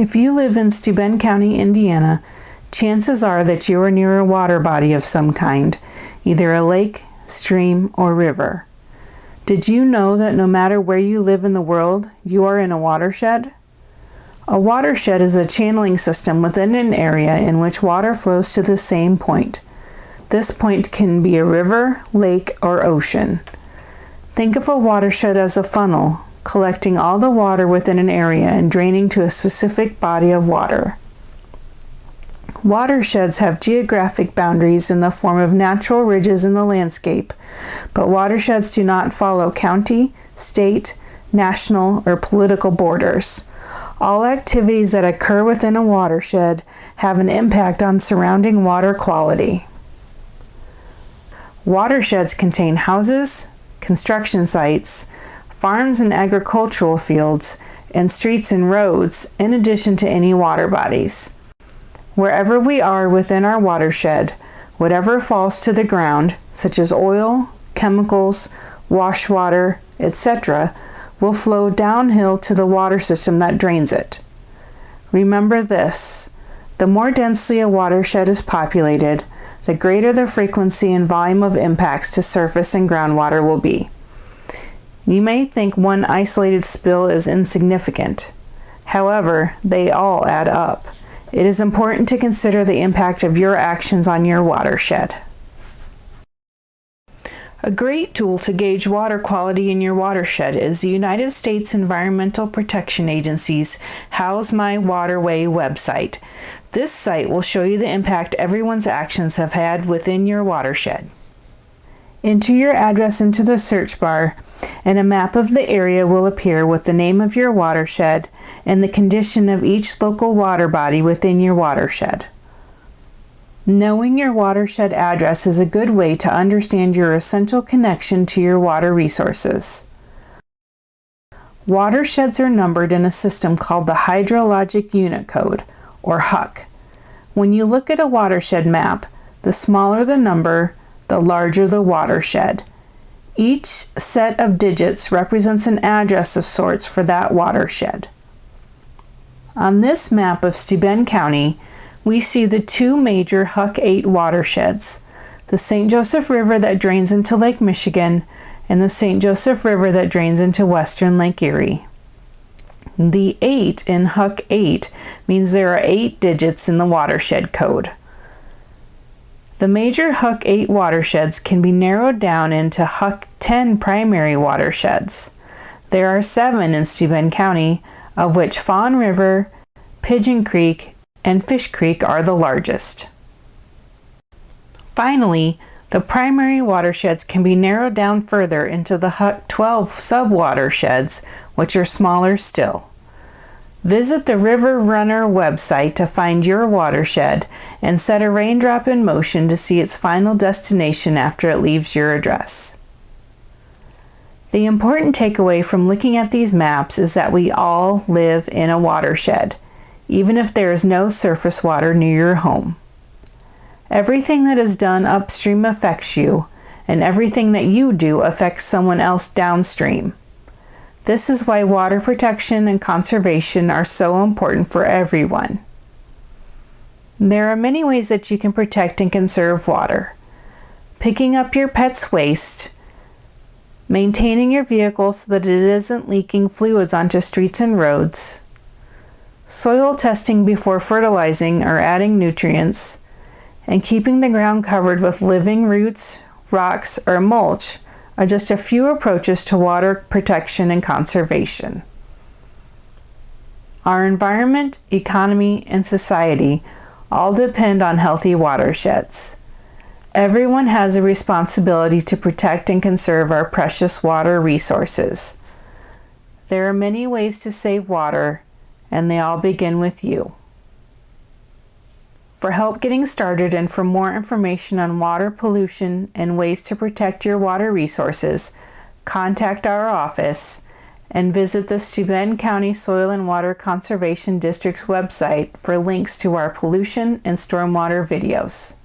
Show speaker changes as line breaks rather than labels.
If you live in Steuben County, Indiana, chances are that you are near a water body of some kind, either a lake, stream, or river. Did you know that no matter where you live in the world, you are in a watershed? A watershed is a channeling system within an area in which water flows to the same point. This point can be a river, lake, or ocean. Think of a watershed as a funnel, collecting all the water within an area and draining to a specific body of water. Watersheds have geographic boundaries in the form of natural ridges in the landscape, but watersheds do not follow county, state, national, or political borders. All activities that occur within a watershed have an impact on surrounding water quality. Watersheds contain houses, construction sites, farms and agricultural fields, and streets and roads, in addition to any water bodies. Wherever we are within our watershed, whatever falls to the ground, such as oil, chemicals, wash water, etc., will flow downhill to the water system that drains it. Remember this: the more densely a watershed is populated, the greater the frequency and volume of impacts to surface and groundwater will be. You may think one isolated spill is insignificant. However, they all add up. It is important to consider the impact of your actions on your watershed. A great tool to gauge water quality in your watershed is the United States Environmental Protection Agency's How's My Waterway website. This site will show you the impact everyone's actions have had within your watershed. Enter your address into the search bar, and a map of the area will appear with the name of your watershed and the condition of each local water body within your watershed. Knowing your watershed address is a good way to understand your essential connection to your water resources. Watersheds are numbered in a system called the Hydrologic Unit Code, or HUC. When you look at a watershed map, the smaller the number, the larger the watershed. Each set of digits represents an address of sorts for that watershed. On this map of Steuben County, we see the two major HUC 8 watersheds, the St. Joseph River that drains into Lake Michigan and the St. Joseph River that drains into western Lake Erie. The 8 in HUC 8 means there are 8 digits in the watershed code. The major HUC 8 watersheds can be narrowed down into HUC 10 primary watersheds. There are 7 in Steuben County, of which Fawn River, Pigeon Creek, and Fish Creek are the largest. Finally, the primary watersheds can be narrowed down further into the HUC 12 sub-watersheds, which are smaller still. Visit the River Runner website to find your watershed and set a raindrop in motion to see its final destination after it leaves your address. The important takeaway from looking at these maps is that we all live in a watershed, even if there is no surface water near your home. Everything that is done upstream affects you, and everything that you do affects someone else downstream. This is why water protection and conservation are so important for everyone. There are many ways that you can protect and conserve water. Picking up your pet's waste, maintaining your vehicle so that it isn't leaking fluids onto streets and roads, soil testing before fertilizing or adding nutrients, and keeping the ground covered with living roots, rocks, or mulch are just a few approaches to water protection and conservation. Our environment, economy, and society all depend on healthy watersheds. Everyone has a responsibility to protect and conserve our precious water resources. There are many ways to save water, and they all begin with you. For help getting started and for more information on water pollution and ways to protect your water resources, contact our office and visit the Steuben County Soil and Water Conservation District's website for links to our pollution and stormwater videos.